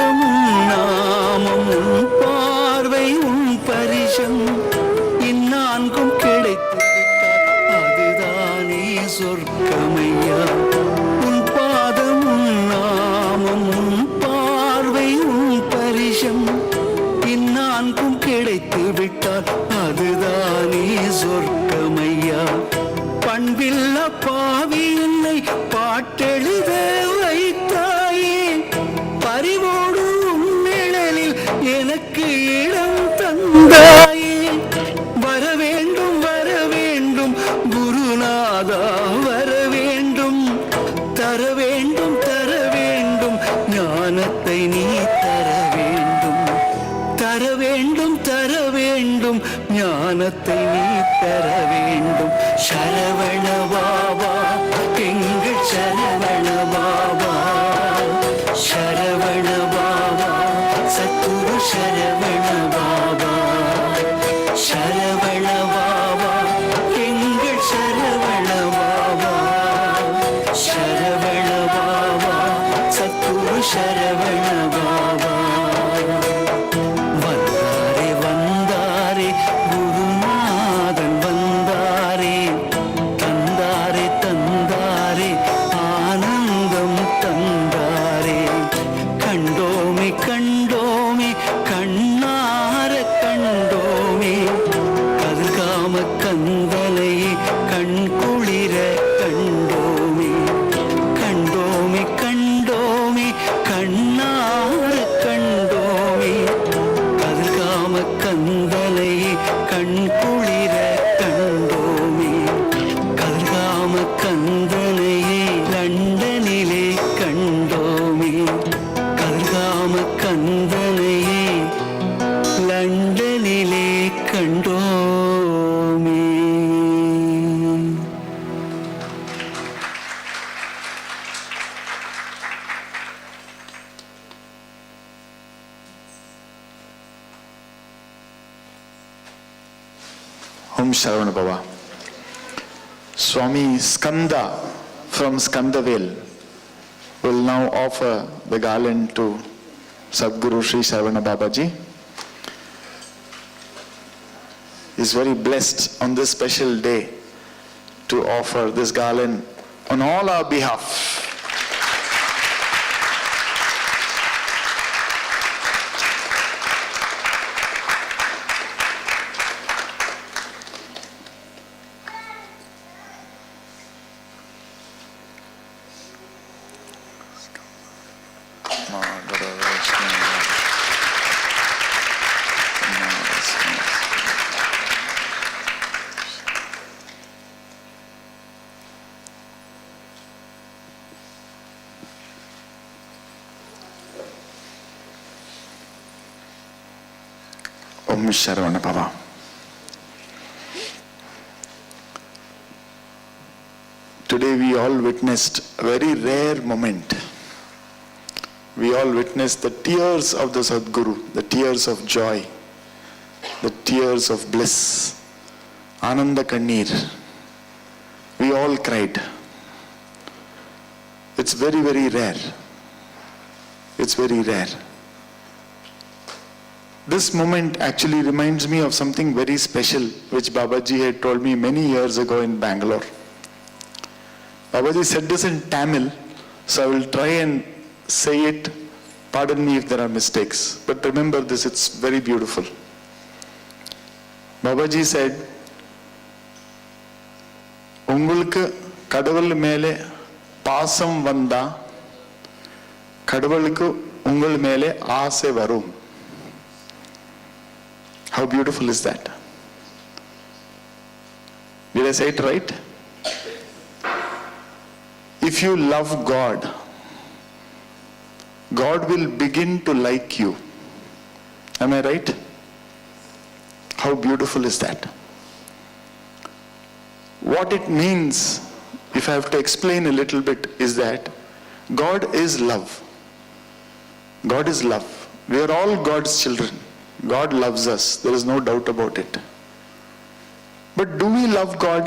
பாதம் நாமம் உன் பார்வை உன் பரிசம் இந்நான்கும் கிடைத்து விட்டால் அதுதானே சொர்க்கமையா. உன் பாதம் நாமம் உன் பார்வை உன் பரிசம் இந்நான்கும் கிடைத்து விட்டால் அதுதானே சொர்க்கமையா. பண்பில்ல பாவி என்னை பாட்டெழுத வைத்தாயே, பறிவோடு நிழலில் எனக்கு இடம் தந்தாயே. வர வேண்டும் குருநாதா வர வேண்டும், தர வேண்டும் ஞானத்தை நீ தர வேண்டும், தர வேண்டும் ஞானத்தை நீ தர வேண்டும். சரவண பாபா எங்கள் சரவண பாபா, சரவண பாபா சத்குரு சரவண பாபா, சரவண பாபா எங்கள் சரவண பாபா, சரவண பாபா சத்குரு சரவண பாபா. வந்தாரே குருநாதன் வந்தாரே, தந்தாரே ஆனந்தம் தந்தாரே. கண்டோமே கண்ணார கண்டோமே, கதிர்காம கந்தனை கண் குளிர கண்டோமே. கண்டோமே கண்ணார கண்டோமே, கதிர்காம கந்தனை கண் குளிர கண்டோமே. கதிர்காம கந்தனை லண்டனிலே கண்டோமே, கதிர்காம கந்தனை லண்டனிலே கண்டோமே. Om Sharavana Baba. Swami Skanda from Skandavale will now offer the garland to Sadhguru Sri Sharavana Babaji. He is very blessed on this special day to offer this garland on all our behalf. Om Sharavana Baba. Today we all witnessed a very rare moment. We all witnessed the tears of the Sadhguru, the tears of joy, the tears of bliss, Ananda Kannir. We all cried. It's very, very rare. It's very rare. This moment actually reminds me of something very special which Babaji had told me many years ago in Bangalore. Babaji said this in Tamil, so I will try and say it. Pardon me if there are mistakes, but remember this, it's very beautiful. Babaji said, உங்களுக்கு கடவுள் மேலே பாசம் வந்தா கடவுளுக்கு உங்கள் மேலே ஆசை வரும். How beautiful is that? Did I say it right? If you love God, God will begin to like you. Am I right? How beautiful is that? What it means, if I have to explain a little bit, is that God is love. God is love. We are all God's children. God loves us. There is no doubt about it. But do we love God?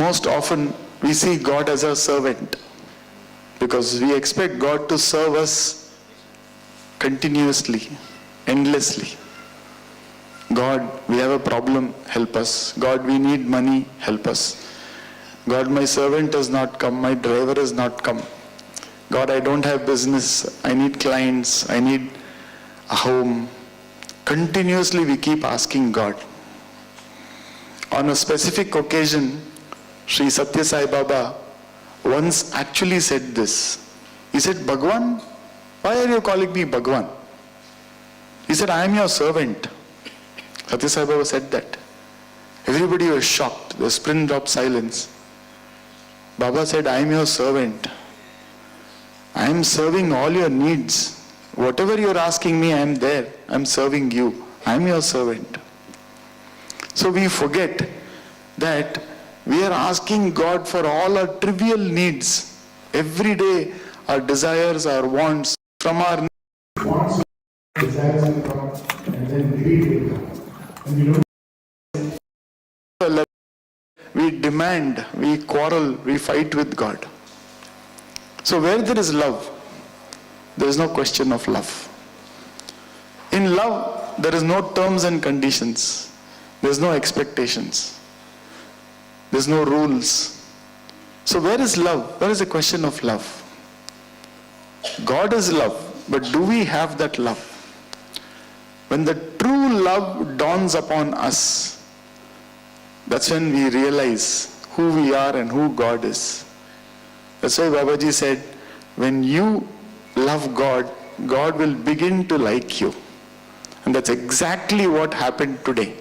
Most often we see God as a servant. Because we expect God to serve us continuously, endlessly. God, we have a problem, help us. God, we need money, help us. God, my servant has not come, my driver has not come. God, I don't have business, I need clients, I need a home. Continuously we keep asking God. On a specific occasion, Sri Satya Sai Baba once actually said this. He said, Bhagwan, why are you calling me Bhagwan? He said, I am your servant. Satya Sai Baba said that. Everybody was shocked. There was pin drop silence. Baba said, I am your servant. I am serving all your needs. Whatever you are asking me, I am there. I am serving you. I am your servant. So we forget that we are asking God for all our trivial needs. Every day, our desires, our wants, from our wants, desires will come, and then greed will come. And we don't. We demand, we quarrel, we fight with God. So where there is love, there is no question of love. In love, there is no terms and conditions. There is no expectations. There is no rules. So where is love? Where is the question of love? God is love, but do we have that love? When the true love dawns upon us, that's when we realize who we are and who God is. That's why Babaji said, when you love God, God will begin to like you. And that's exactly what happened today.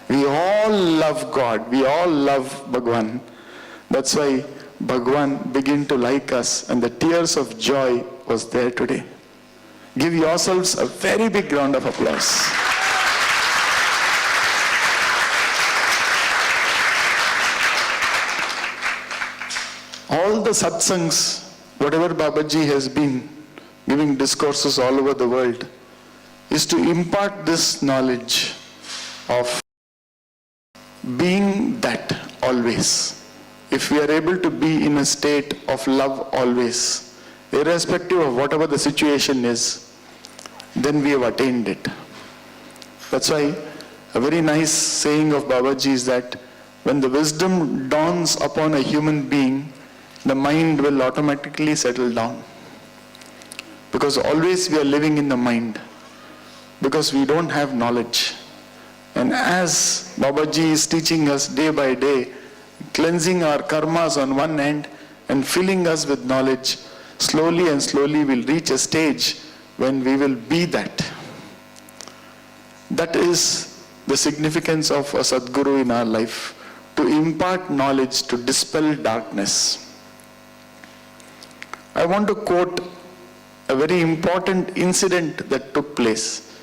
We all love God. We all love Bhagwan. That's why Bhagwan began to like us, and the tears of joy was there today. Give yourselves a very big round of applause. All the satsangs, whatever Babaji has been giving discourses all over the world, is to impart this knowledge of being that always. If we are able to be in a state of love always, irrespective of whatever the situation is, then we have attained it. That's why a very nice saying of Babaji is that when the wisdom dawns upon a human being, the mind will automatically settle down. Because always we are living in the mind. Because we don't have knowledge. And as Babaji is teaching us day by day, cleansing our karmas on one end and filling us with knowledge, slowly and slowly we'll reach a stage when we will be that. That is the significance of a sadhguru in our life, to impart knowledge, to dispel darkness. I want to quote a very important incident that took place,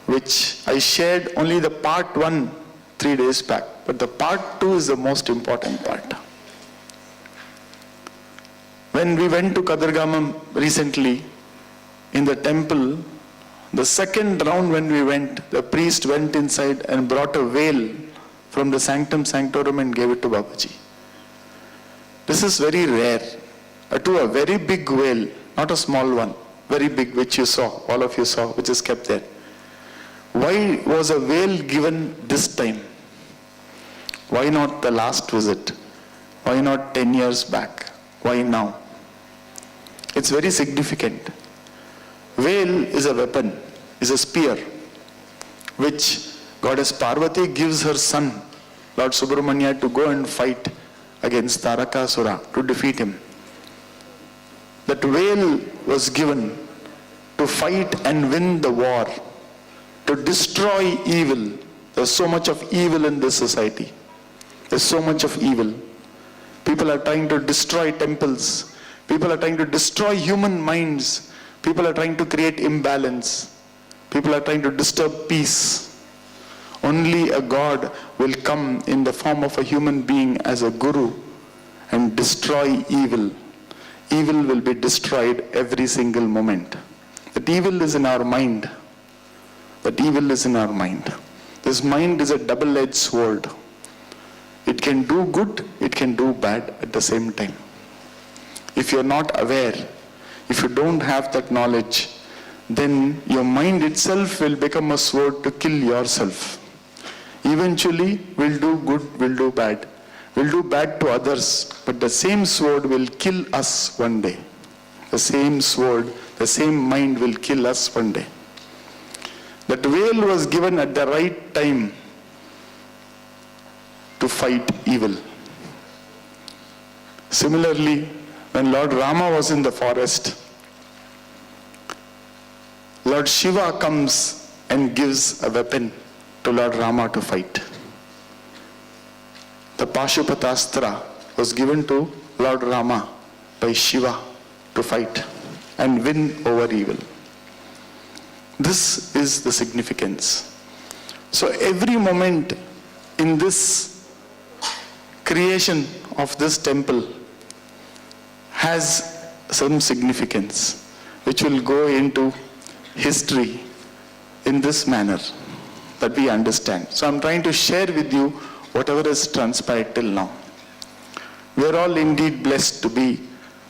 which I shared only the part 1 3 days back, but the part 2 is the most important part. When we went to Kadargamam recently, in the temple, the second round when we went, the priest went inside and brought a veil from the sanctum sanctorum and gave it to Babaji. This is very rare. To a very big veil, not a small one, very big, which you saw, all of you saw, which is kept there. Why was a veil given this time? Why not the last visit? Why not 10 years back? Why now? It's very significant. Veil is a weapon, is a spear, which Goddess Parvati gives her son, Lord Subramanya, to go and fight against Tarakasura, to defeat him. That veil was given to fight and win the war, to destroy evil. There's so much of evil in this society. There's so much of evil. People are trying to destroy temples. People are trying to destroy human minds. People are trying to create imbalance. People are trying to disturb peace. Only a God will come in the form of a human being as a guru and destroy evil. Evil will be destroyed every single moment. That evil is in our mind. That evil is in our mind. This mind is a double-edged sword. It can do good, it can do bad at the same time. if you're not aware, if you don't have that knowledge, then your mind itself will become a sword to kill yourself. Eventually, we'll do good, we'll do bad. We'll do bad to others, but the same sword will kill us one day. The same sword, the same mind will kill us one day. That veil was given at the right time to fight evil. Similarly, when Lord Rama was in the forest, Lord Shiva comes and gives a weapon to Lord Rama to fight. The Pashupatastra was given to Lord Rama by Shiva to fight and win over evil. This is the significance. So every moment in this creation of this temple has some significance which will go into history in this manner that we understand. So I'm trying to share with you whatever has transpired till now. We are all indeed blessed to be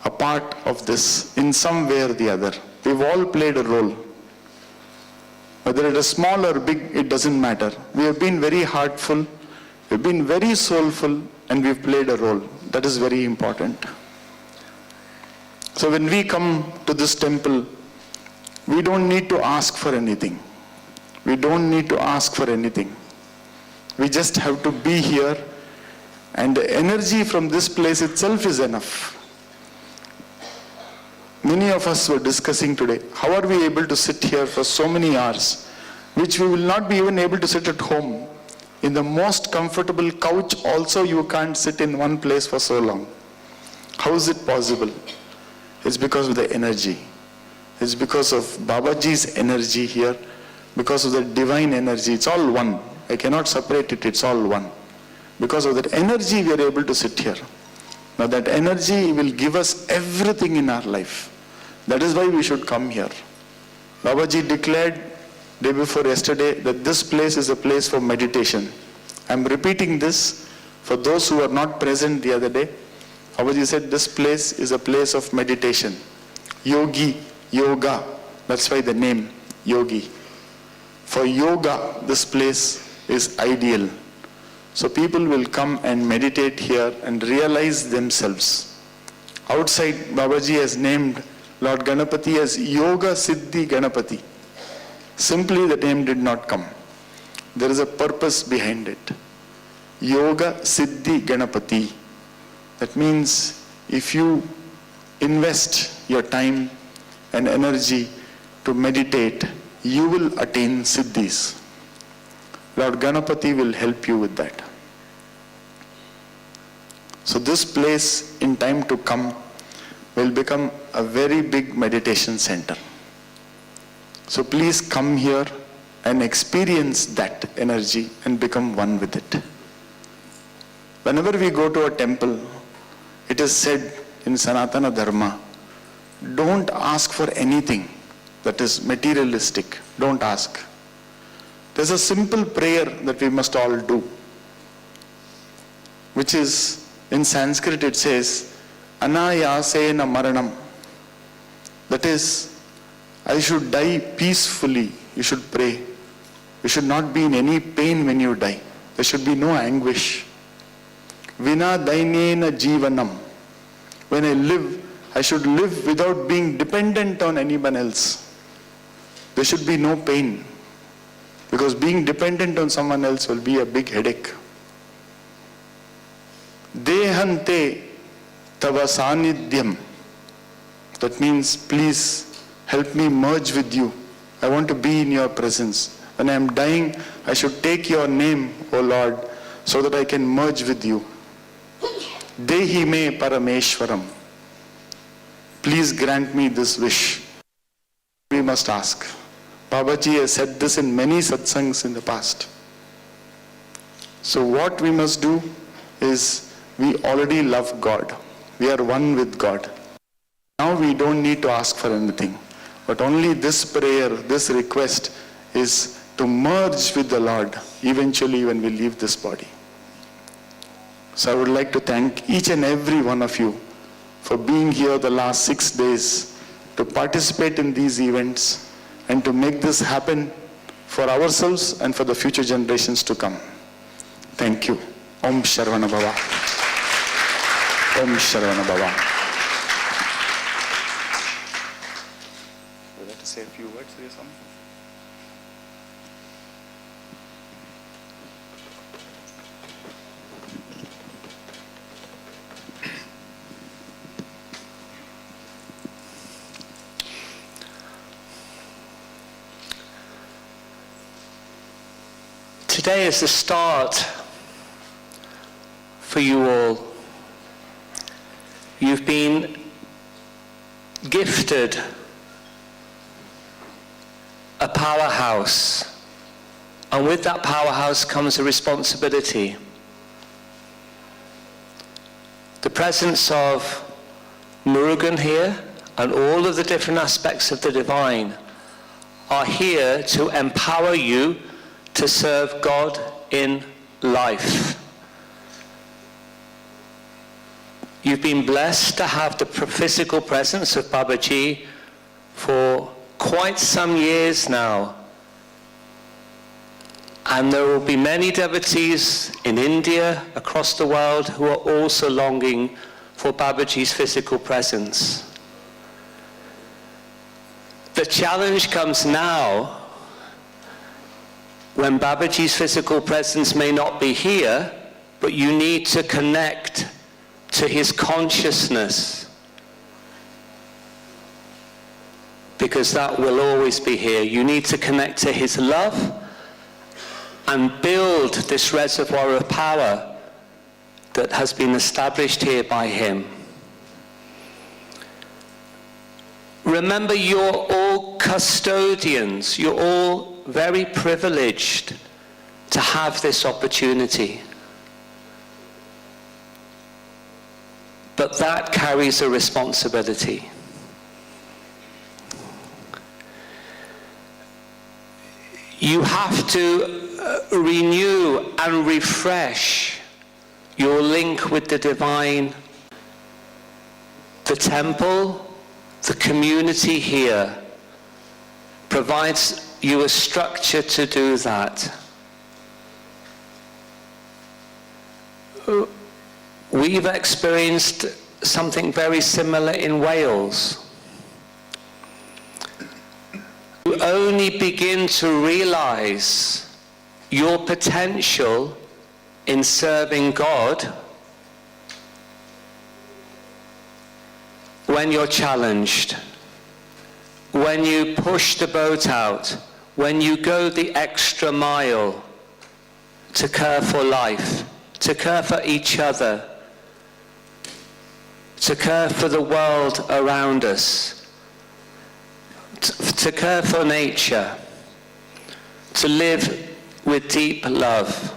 a part of this in some way or the other. We've all played a role. Whether it is small or big, it doesn't matter. We have been very heartful, we've been very soulful, and we've played a role. That is very important. So when we come to this temple, we don't need to ask for anything. We don't need to ask for anything. We just have to be here, and the energy from this place itself is enough. Many of us were discussing today, how are we able to sit here for so many hours, which we will not be even able to sit at home. In the most comfortable couch also you can't sit in one place for so long. How is it possible? It's because of the energy. It's because of Babaji's energy here, because of the divine energy. It's all one. I cannot separate it, it's all one. Because of that energy we are able to sit here. Now that energy will give us everything in our life. That is why we should come here. Babaji declared day before yesterday that this place is a place for meditation. I am repeating this for those who were not present the other day. Babaji said this place is a place of meditation. Yogi, yoga, that's why the name Yogi. For yoga, this place is ideal. So people will come and meditate here and realize themselves. Outside, Babaji has named Lord Ganapati as Yoga Siddhi Ganapati. Simply the name did not come. There is a purpose behind it. Yoga Siddhi Ganapati. That means if you invest your time and energy to meditate, you will attain siddhis. Lord Ganapati will help you with that. So this place in time to come will become a very big meditation center. So please come here and experience that energy and become one with it. Whenever we go to a temple, it is said in Sanatana Dharma, don't ask for anything that is materialistic. Don't ask. There's a simple prayer that we must all do, which is, in Sanskrit it says, Anayasena Maranam. That is, I should die peacefully. You should pray. You should not be in any pain when you die. There should be no anguish. Vina dainena jivanam. When I live, I should live without being dependent on anyone else. There should be no pain. Because being dependent on someone else will be a big headache. Dehante tava sanidhyam. That means, please help me merge with you. I want to be in your presence. When I am dying, I should take your name, O Lord, so that I can merge with you. Dehi me parameshwaram. Please grant me this wish. We must ask. Babaji has said this in many satsangs in the past. So what we must do is, we already love God. We are one with God. Now we don't need to ask for anything. But only this prayer, this request is to merge with the Lord eventually when we leave this body. So I would like to thank each and every one of you for being here the last 6 days to participate in these events and to make this happen for ourselves and for the future generations to come. Thank you. Om Sharvana Bhava. Om Sharvana Bhava. Would you like to say a few words to your son? Today is the start for you all. You've been gifted a powerhouse, and with that powerhouse comes a responsibility. The presence of Murugan here and all of the different aspects of the divine are here to empower you to serve God in life. You've been blessed to have the physical presence of Babaji for quite some years now. And there will be many devotees in India, across the world, who are also longing for Babaji's physical presence. The challenge comes now when Babaji's physical presence may not be here, but you need to connect to his consciousness, because that will always be here. You need to connect to his love and build this reservoir of power that has been established here by him. Remember, you're all custodians. You're all very privileged to have this opportunity. But that carries a responsibility. You have to renew and refresh your link with the divine. The temple, the community here, provides you a structure to do that. We've experienced something very similar in Wales. You only begin to realize your potential in serving God when you're challenged, when you push the boat out, when you go the extra mile to care for life, to care for each other, to care for the world around us, to care for nature, to live with deep love.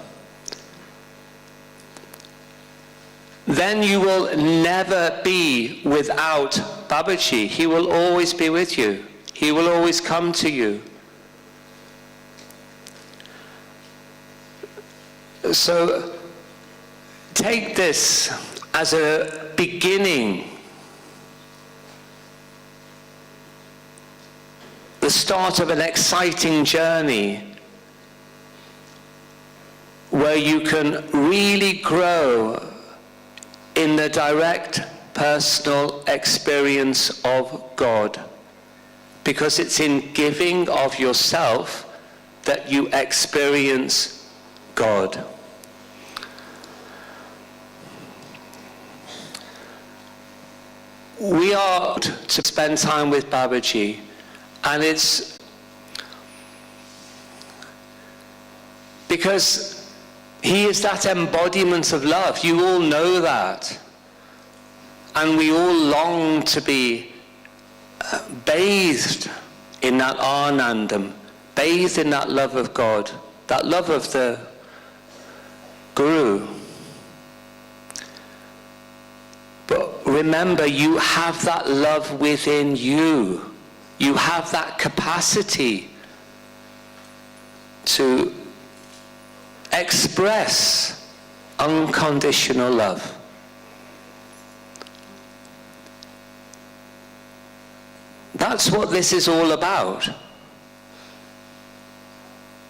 Then you will never be without Babaji. He will always be with you. He will always come to you. So take this as a beginning, the start of an exciting journey where you can really grow in the direct personal experience of God, because it's in giving of yourself that you experience God. We are to spend time with Babaji, and it's because he is that embodiment of love. You all know that. And we all long to be bathed in that Anandam, bathed in that love of God, that love of the Guru. But remember, you have that love within you. You have that capacity to express unconditional love. That's what this is all about.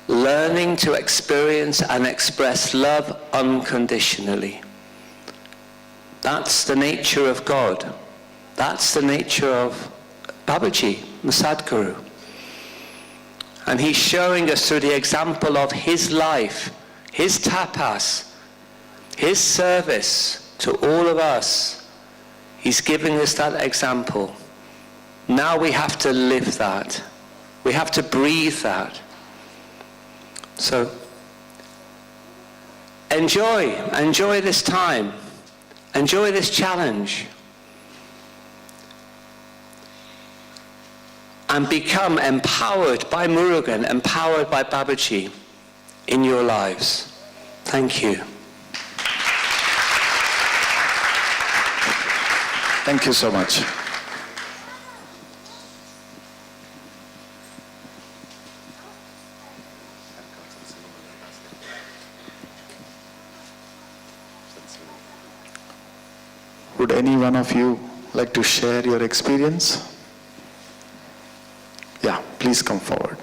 Learning to experience and express love unconditionally. That's the nature of God. That's the nature of Babaji, the sadhguru. And he's showing us through the example of his life, his tapas, his service to all of us. He's giving us that example. Now we have to live that. We have to breathe that. So enjoy this time. Enjoy this challenge. And become empowered by Murugan, empowered by Babaji in your lives. Thank you. Thank you so much. Would any one of you like to share your experience? Yeah, please come forward.